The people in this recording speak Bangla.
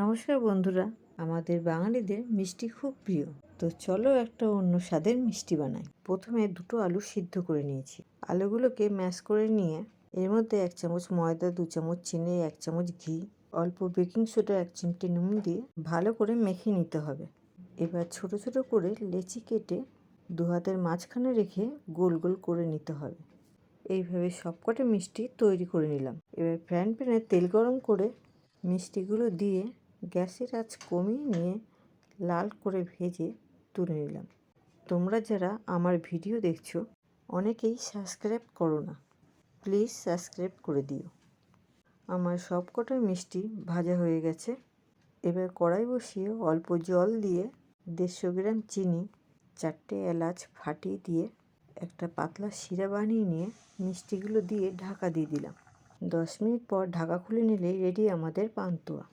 নমস্কার বন্ধুরা, আমাদের বাঙালিদের মিষ্টি খুব প্রিয়। তো চলো একটা অন্য স্বাদের মিষ্টি বানাই। প্রথমে দুটো আলু সিদ্ধ করে নিয়েছি। আলুগুলোকে ম্যাশ করে নিয়ে এর মধ্যে 1 চামচ ময়দা, 2 চামচ চিনি, 1 চামচ ঘি, অল্প বেকিং সোডা, 1 চিমটি নুন দিয়ে ভালো করে মেখে নিতে হবে। এবার ছোট ছোট করে লেচি কেটে দু হাতের মাঝখানে রেখে গোল গোল করে নিতে হবে। এইভাবে সবকটা মিষ্টি তৈরি করে নিলাম। এবার ফ্রাইং প্যানে তেল গরম করে মিষ্টিগুলো দিয়ে গ্যাসের আঁচ কমিয়ে নিয়ে লাল করে ভেজে তুলে নিলাম। তোমরা যারা আমার ভিডিও দেখছো অনেকেই সাবস্ক্রাইব করো না, প্লিজ সাবস্ক্রাইব করে দিও। আমার সবকটা মিষ্টি ভাজা হয়ে গেছে। এবার কড়াই বসিয়ে অল্প জল দিয়ে 150 গ্রাম চিনি, 4টে এলাচ ফাটিয়ে দিয়ে একটা পাতলা শিরা বানিয়ে নিয়ে মিষ্টিগুলো দিয়ে ঢাকা দিয়ে দিলাম। 10 মিনিট পর ঢাকা খুলে নিলেই রেডি আমাদের পান্তুয়া।